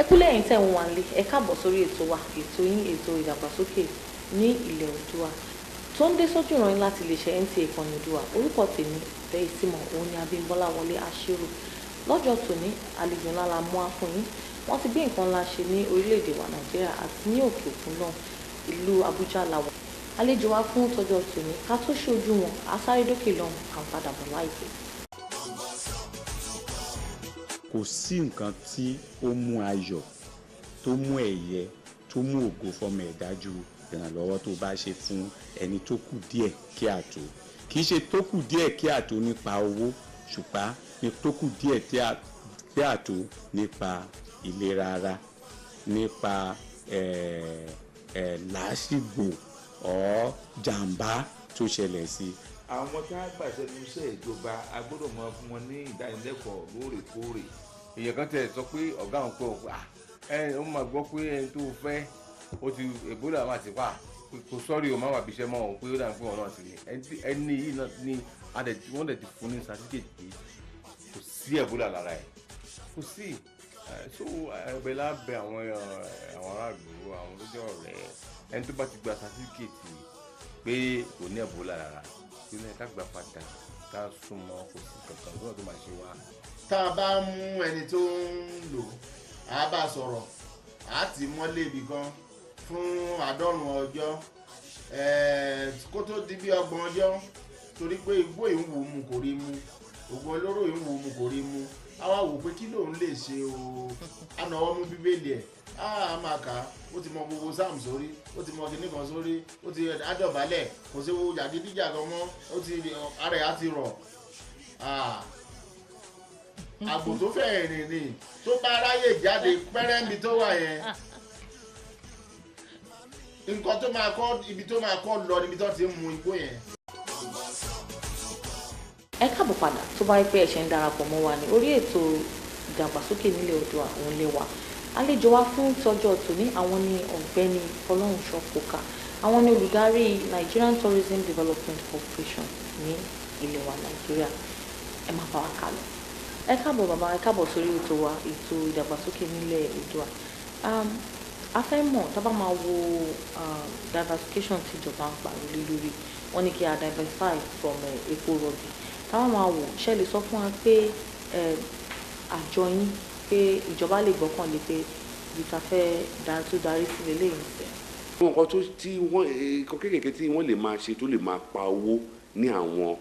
kúlẹ̀ yín tẹ̀ ń wà lé ẹ káàbọ̀ sórí ètò wa ètò yín ètò ìdàgbàsókè ní ilẹ̀ Oòduà tó ń dé sójú ìròyìn láti lè ṣe NTA ìkànnì Oòduà. Orúkọ tèmi bẹ́ẹ̀ ìsìmọ̀ òun ni Abímbọ́lá Wọlé Aṣírù. Lọ́jọ́ tòní àlejò ńlá la mú wá fún yín. Wọ́n ti gbé nǹkan ńlá ṣe ní orílẹ̀-èdè wa Nàìjíríà àti ní òkè òkun náà, ìlú Àbújá la wà. Àlejò wa fún tọjọ́ tòní ká tó ṣojú wọn asáré dókè lọ́hùn kà ń padà bọ̀ láìpẹ́. Kò sí nǹkan tí ó mú ayọ̀, tó mú ẹ̀yẹ, tó mú ògo fọmọ ẹ̀dá ju ìrànlọ́wọ́ tó bá ṣe fún ẹni tó kù díẹ̀ kí àtó. Kì í ṣe tó kù díẹ̀ kí àtó nípa owó, ṣùgbọ́n ní tó kù díẹ̀ kí àtó nípa ìlera ara, nípa làásìgbò ọ̀ jàǹbá tó ṣẹlẹ̀ sí. Àwọn tá a gbàṣẹ ní iṣẹ́ ìjọba a gbọ́dọ̀ máa fún wọn ní ìdánilẹ́kọ̀ọ́ lóòrèkóòrè. Èèyàn kan tẹ̀ sọ pé ọ̀gá òun pé ó máa gbọ́ pé ẹni tó fẹ́ ó ti Ebola máa ti wà kò sọ́rí o máa wà bíṣẹ́ mọ́ òun pé ó dà ń pé ọ̀nà ti ní ẹni yìí náà ní wọ́n dẹ̀ ti fún ní certificate pé kò sí Ebola lára ẹ̀ kò sí. So ẹ̀bẹ̀ lábẹ́ àwọn aráàlú àwọn olójó ọ̀rẹ́ ẹni tó bá ti gba certificate pé kò ní Ebola lára ilé ká gba padà ká súnmọ́ kò sí kankan lọ́wọ́ tó máa ṣe wá. Tá a bá mú ẹni tó ń lò á bá sọ̀rọ̀ á ti mọ́lé ibì kan fún 90 ọjọ́ kó tó di bí 30 ọjọ́ torí pé igbó ìwò mu kò rí mu ògùn olóró ìwò mu kò rí mu á wá wò pé kí lòun lè ṣe o á náwó mú bíbélì ẹ̀ á máa kà á ó ti mọ gbogbo sam sórí ó ti mọ kinní kan sórí ó ti adọ̀bálẹ̀ kò sí owó jàgídíjàgan mọ́ ó ti ara ẹ̀ á ti rọ̀ àgbò tó fẹ́ rìn ni tó bá ráyè jáde pẹ́rẹ́mì tó wà yẹn nǹkan tó máa kọ́ ibi tó máa kọ́ lọ níbi tó ti ń mu igbó yẹn. Ẹ káàbọ̀ padà tó bá rí pé ẹ̀ṣẹ̀ ń darapọ̀ mọ́ wa ní orí ètò ìdàgbàsókè nílẹ̀ Oòduà òun lè wà. Àlejò wa fún tọjọ́ tòní àwọn ni ọ̀gbẹ́ni Fọlọ́runṣọ́ Coker. Àwọn ni olùdarí Nigerian Tourism Development Corporation ní ilẹ̀ wa Nàìjíríà. Ẹ máa bá wa kálọ. Ẹ káàbọ̀ bàbá, ẹ káàbọ̀ sórí ètò wa ètò ìdàgbàsókè nílẹ̀ Oòduà. A fẹ́ mọ̀ tá bá máa wo diversification tí ìjọba ń pariwo lé lórí. Wọ́n ní kí a diversify from epo rọ̀bì. Tá bá máa wò ṣe lè sọ fún wa pé àjọ yín pé ìjọba lè gbọ́kàn lé pé ibi tá fẹ́ tó darí sí lélẹ́yìn ìfẹ́. Àwọn nǹkan tó tí wọ́n nǹkan kéékèèké tí wọ́n lè máa ṣe tó lè máa pa owó ní àwọn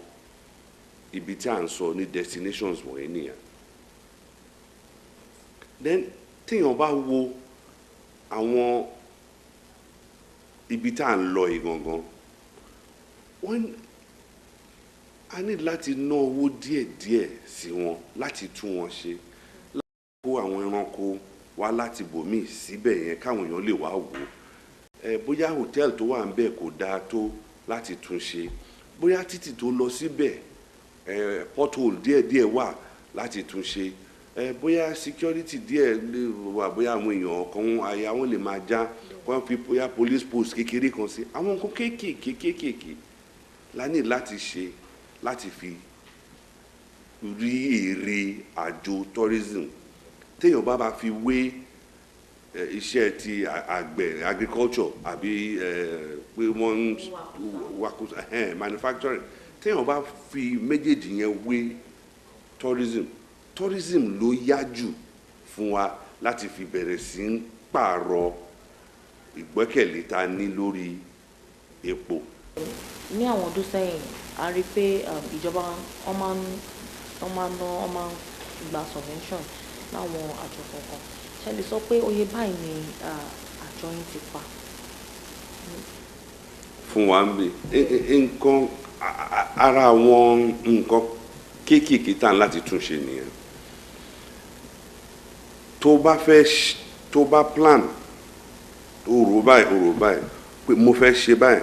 ibi tí à ń sọ ní destinations wọ̀nyí nìyẹn. Then téèyàn bá wo àwọn ibi tá à ń lọ yìí gangan a ní láti ná owó díẹ̀díẹ̀ sí wọn láti tún wọn ṣe láti kó àwọn ẹranko wá láti bòmíì síbẹ̀ yẹn káwọn èèyàn lè wá wò ó bóyá hòtẹ́ẹ̀lì tó wà ń bẹ̀ kò dáa tó láti tún ṣe bóyá títì tó lọ síbẹ̀ pothole díẹ̀díẹ̀ wà láti tún ṣe bóyá security díẹ̀ lè wà bóyá àwọn èèyàn kan àyà wọn lè máa já wọ́n fi bóyá police post kékeré kan sí àwọn nǹkan kéékèèké la ní láti ṣe láti fi rí èrè àjò tourism téèyàn bá fi wé iṣẹ́ ti àgbẹ̀ agriculture àbí pé wọ́n ń manufacturing téèyàn bá fi méjèèjì yẹn wé tourism ló yá jù fún wa láti fi bẹ̀rẹ̀ sí ń pààrọ̀ ìgbẹ́kẹ̀lé ta ní lórí epo. Ní àwọn ọdún sẹ́yìn a rí pé ìjọba wọ́n máa ń gba subvention láwọn àjọ kọ̀ọ̀kan. Ṣé lè sọ pé oye báyìí ni àjọ yín ti pa? Fún wa ń bè nǹkan ara àwọn nǹkan kéékèèké tá láti tún ṣe nìyẹn. tó bá plan tó rò báyìí pé mo fẹ́ ṣe báyìí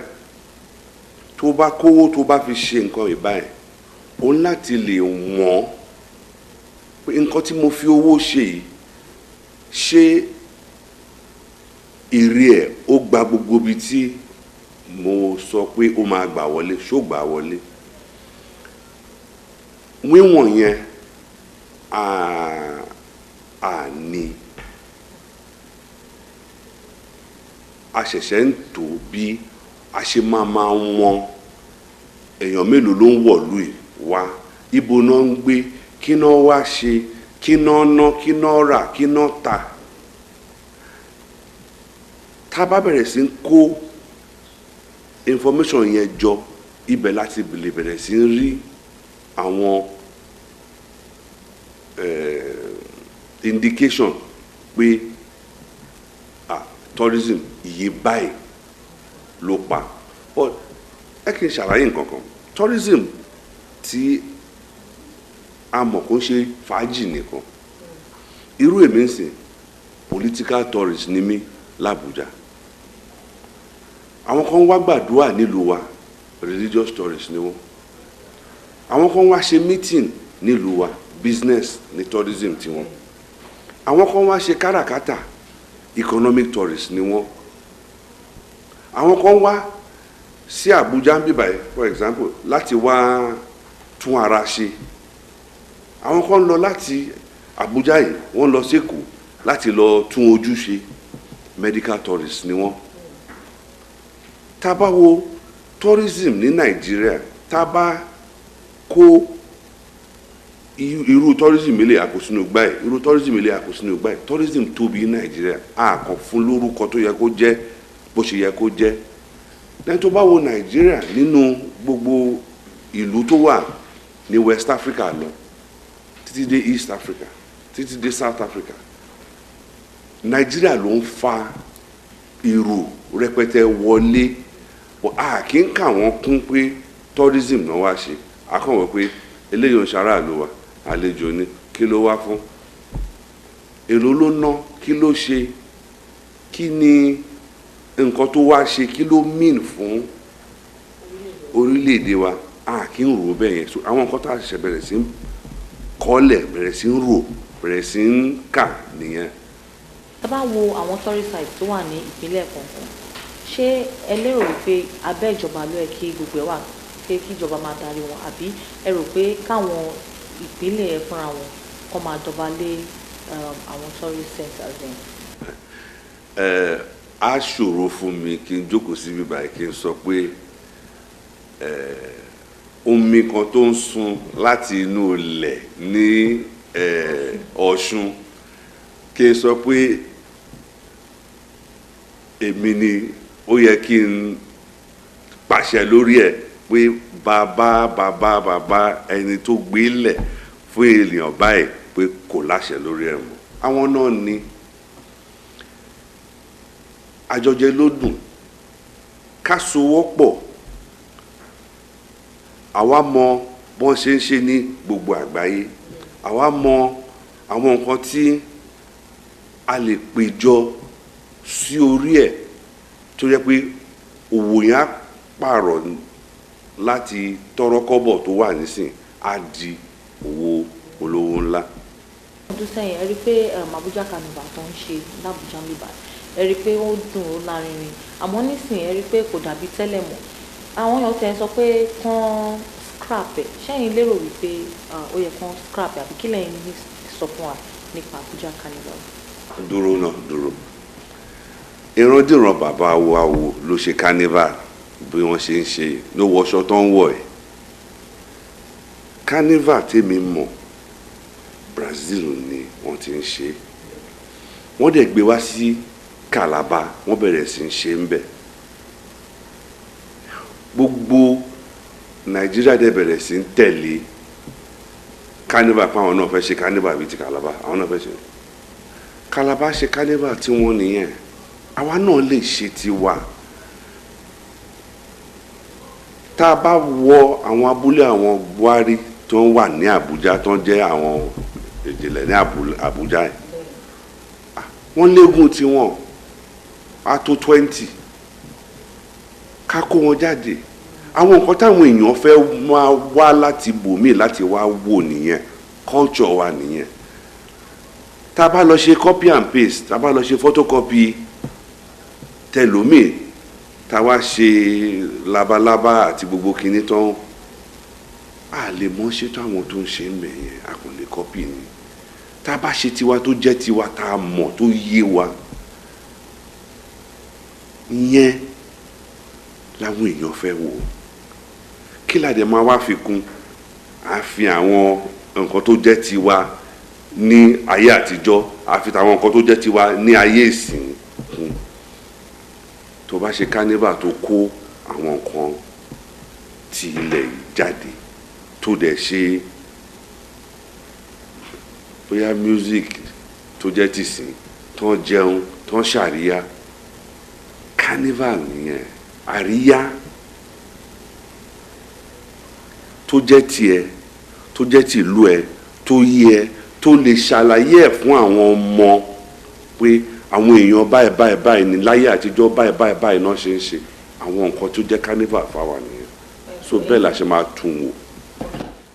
tó bá kówó tó bá fi ṣe nǹkan ìbáyìí ó láti lè wọ́n pé nǹkan tí mo fi owó ṣe yìí ṣé èrè ẹ̀ ó gba gbogbo ibi tí mo sọ pé ó máa gbà wọlé ṣó gbà wọlé wíwọ̀n yẹn ní a ṣẹ̀ṣẹ̀ ń tò bí a ṣe máa wọn èèyàn mélòó ló ń wọ̀lú yìí wá, ibo náà ń gbé, kí náà wá ṣe, kí náà ná, kí náà rà, kí náà tà. Tá a bá bẹ̀rẹ̀ sí ń kó information yẹn jọ, ibẹ̀ láti lè bẹ̀rẹ̀ sí ń rí àwọn indication pé tourism iye báyìí ló pa. But ẹ kì í ṣàlàyé nǹkan kan, tourism tí a mọ̀ kó ń ṣe fàájì nìkan, irú èmi ń sìn political tourist ní mí l'Abuja, àwọn kan wá gbàdúrà nílùú wa religious tourist ni wọ́n, àwọn kan wá ṣe meeting nílùú wa business ní tourism tiwọn, àwọn kan wá ṣe káràkátà economic tourist ni wọ́n, àwọn kan wá sí Abuja ń bíbáyìí for example láti wá tún ara ṣe, àwọn kan lọ láti Abuja yìí wọ́n lọ sí Èkó láti lọ tún ojú ṣe, medical tourist ni wọ́n. Tá bá wo tourism ní Nàìjíríà, tá bá kó irú tourism ilé àkósínú gbáyé, irú tourism ilé àkósínú gbáyé, tourism tóbi ní Nàìjíríà a kàn fún lórúkọ tó yẹ kó jẹ́ bó ṣe yẹ kó jẹ́. Lẹ́yìn tó bá wo Nàìjíríà nínú gbogbo ìlú tó wà ní West Africa lọ títí dé East Africa títí dé South Africa, Nàìjíríà ló ń fa èrò rẹpẹtẹ wọlé, a kì í kà wọ́n kún pé tourism náà wá ṣe, a kàn wọ́n pé eléyìí ń ṣaráàlú wa, àlejò ni, kí ló wá fún, èrò ló ná, kí ló ṣe, kí ni nǹkan tó wá ṣe, kí ló mean fún orílẹ̀-èdè wa, a kì í rò bẹ́ẹ̀ yẹn. So àwọn nǹkan tá a ṣẹ̀ṣẹ̀ bẹ̀rẹ̀ sí ń kọ́lẹ̀, bẹ̀rẹ̀ sí ń rò, bẹ̀rẹ̀ sí ń kà nìyẹn. Tá bá wo àwọn tourist sites tó wà ní ìpínlẹ̀ kọ̀ọ̀kan, ṣé ẹ lérò wípé abẹ́ ìjọba ló yẹ kí gbogbo ẹ̀ wà, pé kí ìjọba máa darí wọn, àbí ẹ rò pé káwọn ìpínlẹ̀ ẹ̀ fúnra wọn kọ́ máa dọba lé àwọn tourist centers yẹn? Á ṣòro fún mi kí n jókòó síbí báyìí kí n sọ pé omi kan tó ń sun láti inú ilẹ̀ ní Ọ̀ṣun kí n sọ pé èmi ni ó yẹ kí n pàṣẹ lórí ẹ̀ pé bàbá ẹni tó gbé lẹ̀ fún èèyàn báyìí pé kò láṣẹ lórí ẹ̀ mọ́. Àwọn náà ni àjọjẹ ló dùn, ká sowọ́pọ̀, àwa mọ bọ́n ṣe ń ṣe ní gbogbo àgbáyé, àwa mọ àwọn nǹkan tí a lè péjọ sí orí ẹ̀ tó yẹ pé òwò yẹn á pààrọ̀ láti tọrọkọ́bọ̀ tó wà nísìn á di owó olówó ńlá. Ọdún sẹ́yìn ẹ rí pé Abuja Carnival tó ń ṣe l'Abuja níbà, ẹ rí pé ó dùn ó lárinrin, àmọ́ nísìnyí ẹ rí pé kò dàbí tẹ́lẹ̀ mọ́. Àwọn èèyàn tẹ̀ sọ pé kán scrap ẹ̀, ṣẹ́yìn lérò wípé ó yẹ kán scrap ẹ̀, àbí kí lẹ́yìn ní sọ fún wa nípa Abuja Carnival? Dúró ìrandíran bàbá wa wo ló ṣe carnival bí wọ́n ṣe ń ṣe ló wọṣọ tó ń wọ̀ ẹ́. Carnival tèmi mọ̀ Brazil ni wọ́n ti ń ṣe, wọ́n dẹ̀ gbé wá sí Calabar, wọ́n bẹ̀rẹ̀ sí ń ṣe ń bẹ̀. Gbogbo Nàìjíríà dẹ̀ bẹ̀rẹ̀ sí ń tẹ̀lé carnival pé àwọn náà fẹ́ ṣe carnival bíi ti Calabar, àwọn náà fẹ́ ṣe. Calabar ṣe carnival tí wọ́n nìyẹn, àwa náà lè ṣe tiwa. Tá a bá wọ àwọn abúlé àwọn Gwari tó ń wà ní Abuja tó ń jẹ́ àwọn ìjìnlẹ̀ ní Abuja yìí, wọ́n léegun tiwọn á tó 20, ká kó wọn jáde. Àwọn nǹkan táwọn èèyàn fẹ́ máa wá láti bòmí láti wá wò nìyẹn, culture wa nìyẹn. Tá a bá lọ ṣe copy and paste, tá a bá lọ ṣe photocopy tẹlómi, tá a wá ṣe labalábá àti gbogbo kinní tán, a lè mọ ṣe tó àwọn tó ń ṣe ń bẹ̀ yẹn, a kò lè copy ni. Tá a bá ṣe tiwa tó jẹ́ tiwa, tá a mọ̀ tó yé wa, ìyẹn làwọn èèyàn fẹ́ wò kí la dẹ̀ máa wá fi kún àfi àwọn nǹkan tó jẹ́ tiwa ní ayé àtijọ́ àfi tàwọn nǹkan tó jẹ́ tiwa ní ayé ìsìn kún tó bá ṣe carnival tó kó àwọn nǹkan ti ilẹ̀ yìí jáde tó dẹ̀ ṣe bóyá music tó jẹ́ tìsín tó ń jẹun tó ń ṣàríyá carnival nìyẹn àríyá tó jẹ́ tiẹ̀ tó jẹ́ tìlú ẹ tó yẹ tó lè ṣàlàyé ẹ̀ fún àwọn ọmọ pé àwọn èèyàn báyìí báyìí báyìí ní láyé àtijọ́ báyìí báyìí báyìí náà ṣe ń ṣe àwọn nǹkan tó jẹ́ carnival fáwa nìyẹn so bẹ́ẹ̀ la ṣe máa tún wò.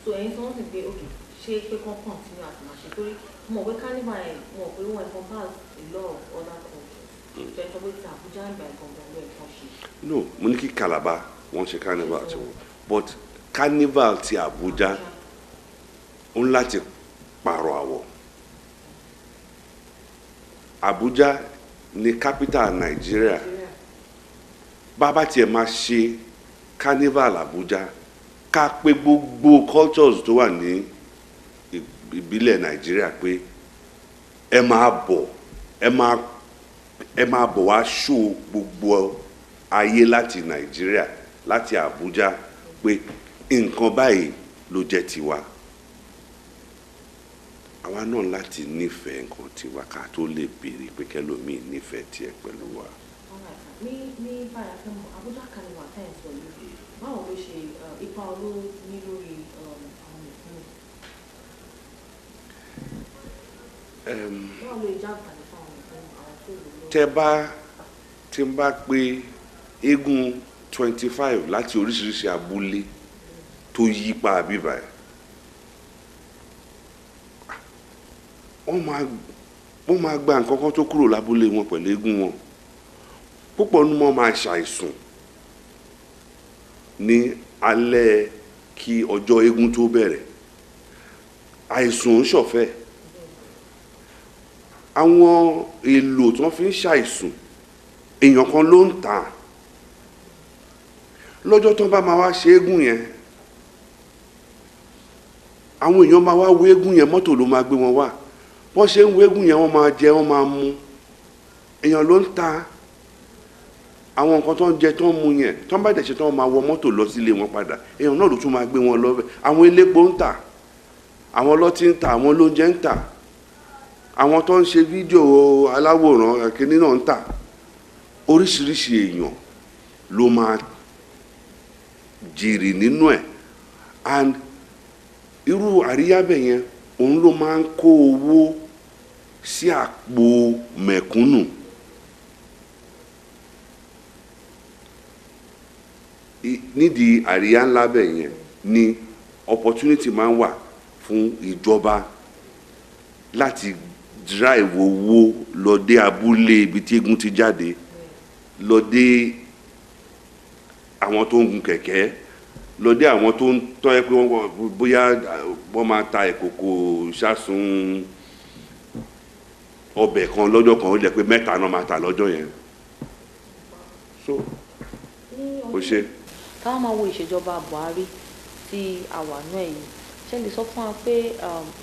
so ẹ̀yin tí wọ́n sì gbé òkè ṣé pé kán continue àti máa ṣe torí mo mọ̀ pé carnival yẹn mo mọ̀ pé wọ́n ẹ̀fọn pass a lot of other countries ṣe é sọ pé ti Àbújá ìgbà ìgbọ̀ngàn ló ẹ̀fọn ṣe. no mo ní kí Calabar wọ́n ṣe carnival ti wọ́n but carnival ti Àbújá ó ń láti pààrọ̀ àwọ̀ Àbújá ní capital Nàìjíríà bàbá tiẹ̀ máa ṣe carnival Àbújá ká pé gbogbo cultures tó wà ní ìbílẹ̀ Nàìjíríà pé ẹ máa bọ̀ wá ṣó gbogbo ayé láti Nàìjíríà láti Àbújá pé nǹkan báyìí ló jẹ́ tiwa àwa náà láti nífẹ̀ẹ́ nǹkan tiwa ká tó lè béèrè pé kẹlòmíì nífẹ̀ẹ́ tiẹ̀ pẹ̀lú wa. ní báyà fẹ́ mọ̀ Àbújá carnival tẹ́ ẹ̀ sọ yìí báwo ló ṣe ipa ló ní lórí àwọn ìpínlẹ̀. báwo ló ìjà àǹfààní fún àwọn ìpínlẹ̀ àwọn tó lò lọ. tí n bá pé eégún 25 láti oríṣiríṣi abúlé tó yípa bíbá ẹ̀ wọ́n máa gba nǹkan kan tó kúrò lábúlé wọn pẹ̀lú eégún wọn púpọ̀ ní wọ́n máa ṣàìsùn ní alẹ́ kí ọjọ́ eégún tó bẹ̀rẹ̀ àìsùn ń ṣọ̀fẹ́ àwọn èlò tí wọ́n fi ń ṣàìsùn èèyàn kan ló ń tà lọ́jọ́ tó bá máa wá ṣe eégún yẹn àwọn èèyàn máa wá wo eégún yẹn mọ́tò ló máa gbé wọn wá wọ́n ṣe ń wo eégún yẹn wọ́n máa jẹ wọ́n máa mu èèyàn ló ń ta àwọn nǹkan tó ń jẹ tó ń mu yẹn tó ń bá dẹ̀ ṣe tó ń máa wọ mọ́tò lọ sílé wọn padà èèyàn náà ló tún máa gbé wọn lọ bẹ́ẹ̀ àwọn elépo ń tà àwọn ọlọ́tí ń tà àwọn olóúnjẹ ń tà àwọn tó ń ṣe fídíò aláwòrán kìíní náà ń tà oríṣiríṣi èèyàn ló máa jèrè nínú ẹ̀ and irú àríyá bẹ̀ yẹn òun ló máa ń kó owó sí àpò mẹ̀kúnnù nídìí àríyá ńlá bẹ̀ yẹn ni opportunity máa ń wà fún ìjọba láti drive owó lọ dé abúlé ibi tí eégún ti jáde lọ dé àwọn tó ń gun kẹ̀kẹ́ lọ dé àwọn tó ń tọ́ ẹ pé bóyá wọ́n máa ta ìkòkò ṣàsùn ọbẹ̀ kan lọ́jọ́ kan ó jẹ́ pé mẹ́ta náà máa ta lọ́jọ́ yẹn so ó ṣe. táwọn máa wo ìṣèjọba Buhari tí àwa náà yìí ṣe lè sọ fún wa pé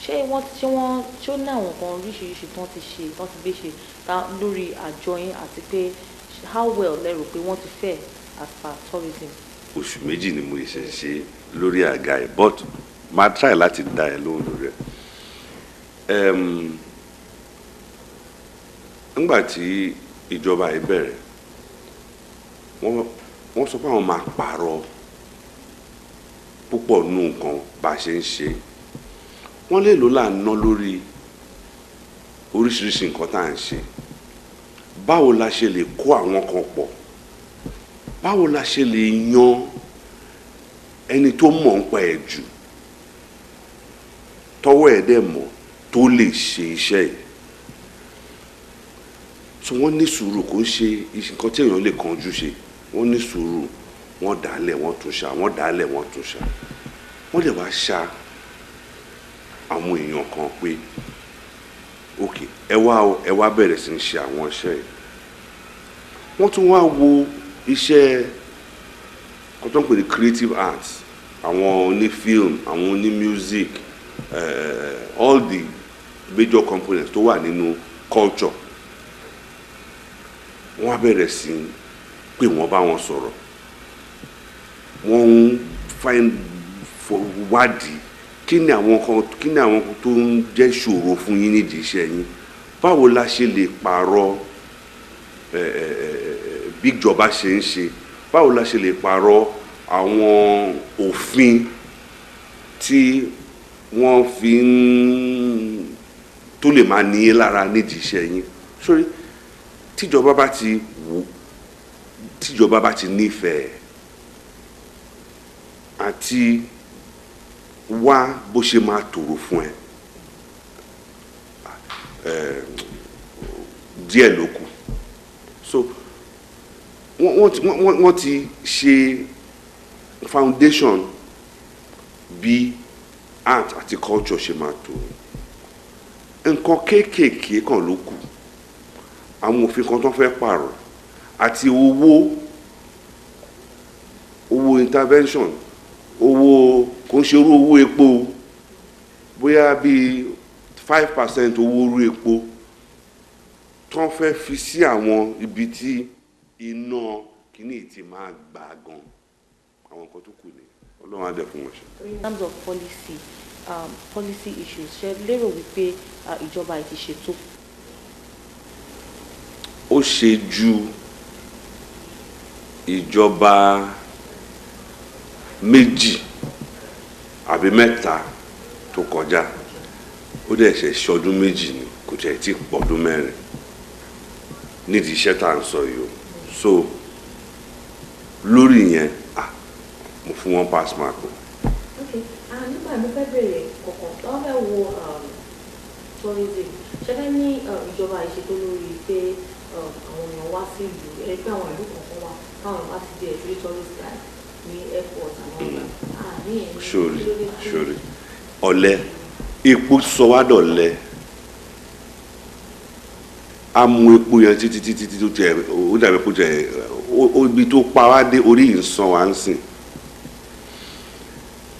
ṣé ó ní àwọn nǹkan oríṣiríṣi tí wọ́n ti gbé ṣe lórí àjọ yín àti pé how well lẹ́rù pé wọ́n ti fẹ́ as per tourism. oṣù méjì ni mo ṣe ṣe lórí àga ẹ̀ but máa try láti dá ẹ lóhùn lórí ẹ̀ nígbà tí ìjọba yìí bẹ̀rẹ̀ wọ́n sọ pé àwọn máa pààrọ̀ púpọ̀ nù nǹkan bá a ṣe ń ṣe wọ́n lè lò láàánú lórí oríṣiríṣi nǹkan tá à ń ṣe báwo la ṣe lè kó àwọn kan pọ̀ báwo la ṣe lè yan ẹni tó mọ̀ ń pa ẹ̀ jù tọ́wọ́ ẹ̀ dẹ̀ mọ̀ tó lè ṣe iṣẹ́ yìí so wọ́n ní sùúrù kò ń ṣe nǹkan tí èèyàn lè kánjú ṣe wọ́n ní sùúrù wọ́n dálẹ̀ wọ́n tún ṣá wọ́n dálẹ̀ wọ́n tún ṣá wọ́n lè wá ṣá àwọn èèyàn kan pé ok ẹ wá bẹ̀rẹ̀ sí ní ṣe àwọn iṣẹ́ yìí wọ́n tún wá wo iṣẹ́ kan tó ń pè ní creative arts, àwọn oní film, àwọn oní music, all the major components tó wà nínú culture. Wọ́n á bẹ̀rẹ̀ sí pé wọ́n bá wọn sọ̀rọ̀, wọ́n ń wádìí kí ni àwọn tó ń jẹ́ ṣòro fún yín nídìí iṣẹ́ yín, báwo la ṣe lè pààrọ̀ bí ìjọba ṣe ń ṣe, báwo la ṣe lè pààrọ̀ àwọn òfin tí wọ́n fi ń tó lè máa ní lára nídìí iṣẹ́ yín. Sórí tíjọba bá ti nífẹ̀ẹ́ àti wá bó ṣe máa tòrò fún ẹ, díẹ̀ ló kù. So wọ́n ti ṣe foundation bí art àti culture ṣe máa tòrò. Nǹkan kéékèèké kan ló kù, àwọn òfin kan tó fẹ́ pààrọ̀ àti owó intervention, kò ń ṣe owó epo, bóyá bíi 5% owó orí epo tó fẹ́ fi sí àwọn ibi tí iná kíní ti máa gbà gan, àwọn nǹkan tó kù ní Ọlọ́run á dẹ̀ fún wọn ṣe. In terms of policy issues, ṣe lérò wípé ìjọba ti ṣètò? Ó ṣe ju ìjọba méjì àbí mẹ́ta tó kọjá, ó dẹ̀ ṣe ṣọdún méjì ni, kò tẹ̀ tí pọ̀dún mẹ́rin nídìí iṣẹ́ tá à ń sọ yìí o. So lórí yẹn mo fún wọn pass mark o. Nígbà mi fẹ́ bèrè kọ̀ọ̀kan tó wọ́n fẹ́ wo tourism, ṣe fẹ́ ní ìjọba ìṣètò lórí pé àwọn èèyàn wá sí ìlú, ẹgbẹ́ àwọn ìlú kọ̀ọ̀kan wà táwọn èèyàn wá sí díẹ̀ sí tourist guide ní airport àwọn ọ̀gá. Sori ọ̀lẹ epo sọ wá dọ̀lẹ, a mú epo yẹn títí tó tẹ ó dàbí epo tẹ ibi tó pa wá dé orí yìí ń san wá ń sìn.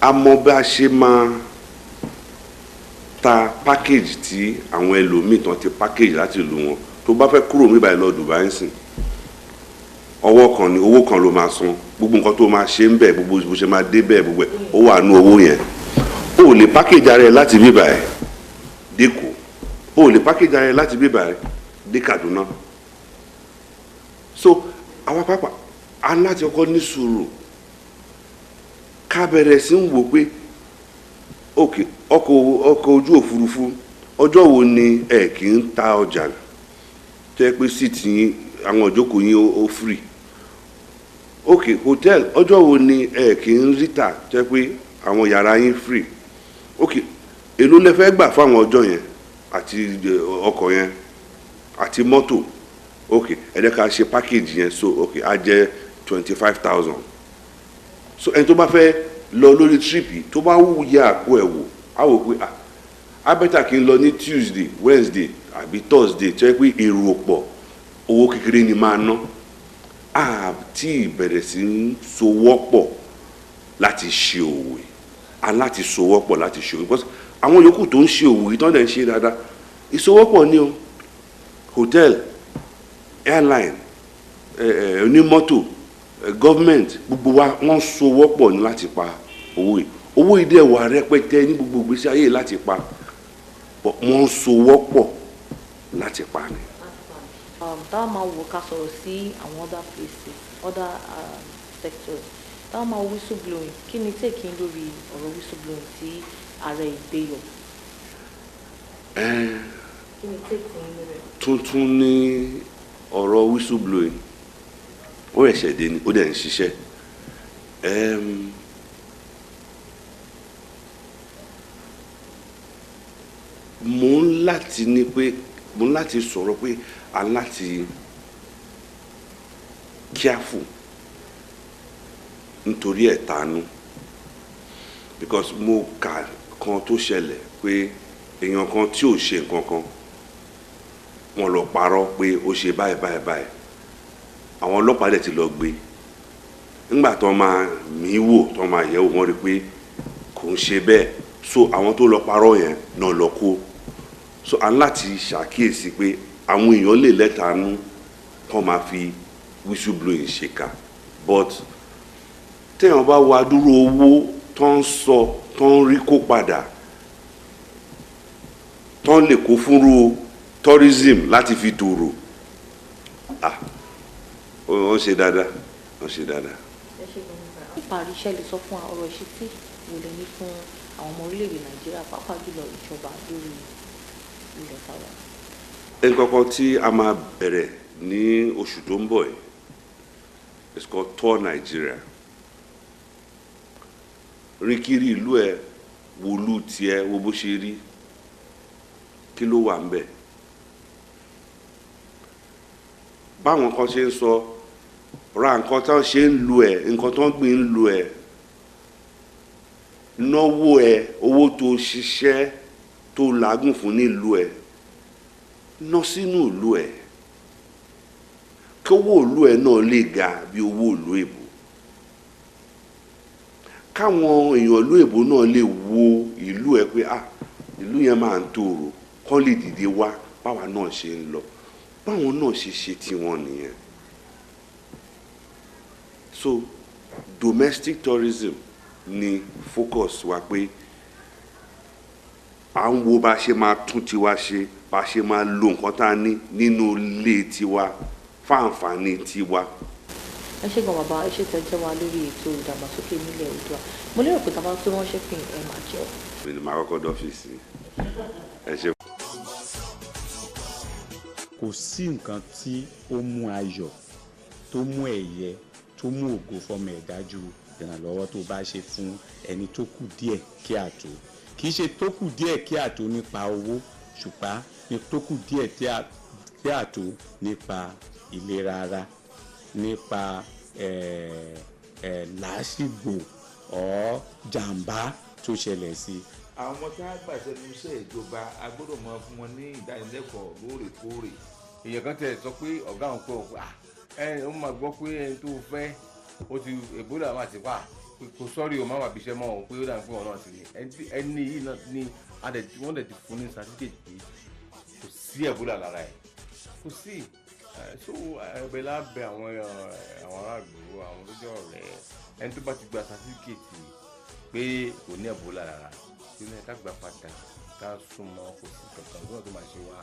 A mọ bí a ṣe máa ta package tí àwọn ẹlòmíì tán ti package láti ìlú wọn. Tó bá fẹ́ kúrò níbàyí lọ Dubai ń sìn, owó kan ló máa san, gbogbo nǹkan tó máa ṣe ń bẹ̀, gbogbo bó ṣe máa dé bẹ̀, gbogbo ẹ̀ ó wà nú owó yẹn. O ò lè package ara ẹ láti bíbàyí dẹ́kọ̀, o ò lè package ara ẹ láti bíbàyí dé Kaduna. So àwọn pápá aláti ọkọ ní sùúrù ká bẹ̀rẹ̀ sí ń wò pé ọkọ̀ ojú òfurufú ọjọ́ wo ni ẹ kì í ta ọjà tẹ́ pé síìtì yín àwọn ìjókòó yín ó free. Hotel ọjọ́ wo ni ẹ kì í ríta tẹ́ pé àwọn yàrá yín free. Èló lẹ fẹ́ gbà fáwọn ọjọ́ yẹn àti ọkọ̀ yẹn àti mọ́tò. Ẹ̀dẹ́ ká ṣe package yẹn, so á jẹ́ 25,000. So ẹni tó bá fẹ́ lọ lórí trip tó bá wù yẹ àpò ẹ̀ wò á wò pé á bẹ́tà kí n lọ ní Tuesday, Wednesday àbí Thursday tó yẹ pé èrò pọ̀, owó kékeré ni máa ná. Àti ìbẹ̀rẹ̀ sí ń sowọ́pọ̀ láti ṣe òwò yìí, aláti sowọ́pọ̀ láti ṣe òwò, because àwọn yòókù tó ń ṣe òwò yìí tó ń dẹ̀ ń ṣe dáadáa, ìsowọ́pọ̀ ni o. Hotel, airline, onímọ́tò, government, gbogbo wa wọ́n sowọ́pọ̀ ní láti pa owó yìí. Owó yìí dẹ̀ wà rẹpẹtẹ ní gbogbo ìgbésí ayé láti pa, wọ́n sowọ́pọ̀ láti pa ni. Táwọn máa wò ká sọ̀rọ̀ sí àwọn other places, other sectors, táwọn máa whistleblowing, kí ni take in lórí ọ̀rọ̀ whistleblowing tí ààrẹ ìgbéyọ̀? Kí ni take in lórí ẹ̀? Tuntun ní ọ̀rọ̀ whistleblowing, ó ẹ̀ṣẹ̀ dé ni, ó dẹ̀ ń ṣiṣẹ́. Mo ń láti sọ̀rọ̀ pé aláti careful nítorí ẹ̀tanú, because mo kà kan tó ṣẹlẹ̀ pé èèyàn kan tí ò ṣe nǹkan kan wọ́n lọ parọ́ pé ó ṣe báyìí. àwọn ọlọ́pàá dẹ̀ ti lọ gbé nígbà tó máa mí wò tó máa yẹ̀ wò wọ́n rí pé kò ń ṣe bẹ́ẹ̀ so àwọn tó lọ parọ́ yẹn náà lọ kó so à ń láti ṣàkíyèsí pé àwọn èèyàn lè lẹ́tàánú kó máa fi whistleblowing ṣèkà but téèyàn bá wá dúró owó tó ń sọ tó ń rí kó padà tó ń lè kó fúnrú tourism láti fi tòrò ó ṣe dáadáa ó ṣe dáadáa. níparí iṣẹ́ lè sọ fún ọ̀rọ̀ ìṣítí ìwòlẹ̀ ní fún àwọn ọmọ orílẹ̀-èdè nàìjíríà pàápàá jùlọ ìjọba lórí ilẹ̀ tàwa. nǹkankan tí a máa bẹ̀rẹ̀ ní oṣù tó ń bọ̀ yìí it's called Tour Nigeria rìn kiri ìlú ẹ wòlú tiẹ̀ wo bó ṣe rí kí ló wà ń bẹ̀ báwọn kan ṣe ń sọ ra nǹkan tó ń ṣe ń lu ẹ nǹkan tó ń gbìn ń lu ẹ náwó ẹ owó tó ṣiṣẹ́ tó làágùn fún nílùú ẹ ná sínú ìlú ẹ kí owó ìlú ẹ náà lè ga bí owó ìlú èbó káwọn èèyàn ìlú èbó náà lè wo ìlú ẹ pé ìlú yẹn máa ń tòrò kán lè dìde wá báwa náà ṣe ń lọ báwọn náà ṣe ṣe tiwọn nìyẹn so domestic tourism ni focus wa pé à ń wo bá ṣe máa tún tiwa ṣe bá ṣe máa lo nǹkan tá a ní nínú ilé tiwa fáǹfààní tiwa. ẹ ṣe gan bàbá ẹ ṣe tẹjẹ wa lórí ètò ìdàgbàsókè nílẹ̀ Oòduà mo lérò pé tàbá tó ránṣẹ́ pé ẹ máa jẹ́. mi ni màá kọ́kọ́ dọ́fíìsì ẹ ṣe. kò sí nǹkan tí ó mú ayọ̀ tó mú ẹ̀yẹ tó mú ògo fọmọ ẹ̀dá ju ìrànlọ́wọ́ tó bá ṣe fún ẹni tó kù díẹ̀ kí àtó kì í ṣe tó kù díẹ̀ kí àtó nípa owó ṣùgbọ́n ní tó kù díẹ̀ kí àtó nípa ìlera ara nípa làásìgbò ọ̀ jàǹbá tó ṣẹlẹ̀ sí i. àwọn tá a gbàṣẹ ní iṣẹ́ ìjọba a gbọ́dọ̀ máa fún wọn ní ìdánilẹ́kọ̀ọ́ lóòrèkóòrè èèyàn kan tẹ̀ sọ pé ọ̀gá òun pé òun ó máa gbọ́ pé ẹni tó fẹ́ ó ti Ebola máa ti wà kò sọ́rí o máa wà bíṣẹ́ mọ́ òun pé ó dàbí pé òun náà sì ní ẹni yìí náà ní wọ́n dẹ̀ ti fún ní certificate pé kò sí Ebola lára ẹ̀ kò sí so ẹ̀bẹ̀ lábẹ́ àwọn aráàlú àwọn tó jẹ́ ọ̀rẹ́ ẹni tó bá ti gba certificate pé kò ní Ebola lára nínú ẹ̀ ká gbà padà ká súnmọ́ kò sí kankan lọ́nà tó máa ṣe wá.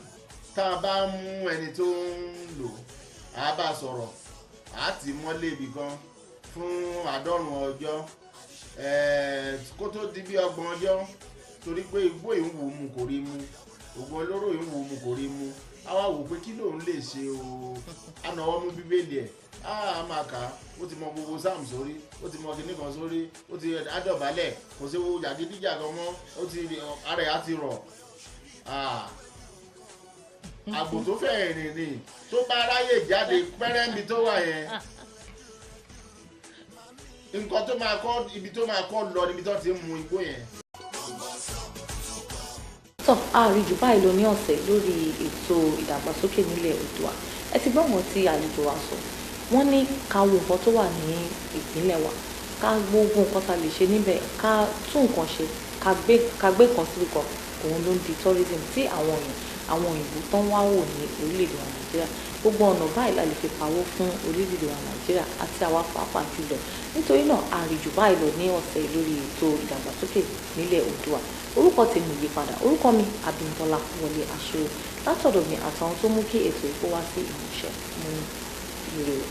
tá a bá mú ẹni tó ń lò á bá sọ̀rọ̀ á ti mọ́lé ibì kan fún 90 ọjọ́ kó tó di bí 30 ọjọ́ torí pé igbó yìí ń wò mu kò rí mu ògùn olóró yìí ń wò mu kò rí mu á wá wò pé kí lòun lè ṣe o á náwó mú bíbélì ẹ̀ á máa kà á ó ti mọ gbogbo sam sórí ó ti mọ kinní kan sórí ó ti adọ̀bálẹ̀ kò sí wo jàgídíjàgan mọ́ ó ti ara ẹ̀ á ti rọ̀ àgbò tó fẹ́ rìn ni tó bá ráyè jáde pẹ́rẹ́mì tó wà yẹn nǹkan tó máa kọ́ ibi tó máa kọ́ lọ níbi tó ti ń mu igbó yẹn. tó àárín jù báyìí lọ ní ọ̀sẹ̀ lórí ètò ìdàgbàsókè nílẹ̀ Oòduà ẹ ti gbọ́ wọn tí àlejò wa sọ wọ́n ní ká wo nǹkan tó wà ní ìpínlẹ̀ wa ká gbogbo nǹkan tá a lè ṣe níbẹ̀ ká tún nǹkan ṣe ká gbé kan síbi kan òun ló ń di tourism tí àwọn òyìnbó tán wá wò ní orílẹ̀-èdè wa Nàìjíríà gbogbo ọ̀nà báyìí la lè fi pawó fún orílẹ̀-èdè wa Nàìjíríà àti àwa pàápàá jùlọ nítorí náà àrìjù báyìí lọ ní ọ̀sẹ̀ lórí ètò ìdàgbàsókè nílẹ̀ Oòduà orúkọ tèmi yí padà orúkọ mi Abímbọ́lá Wọlé Aṣírò látọ̀dọ̀ mi àtàwọn tó mú kí ètò ìkó wá sí ìmúṣẹ mú ire o.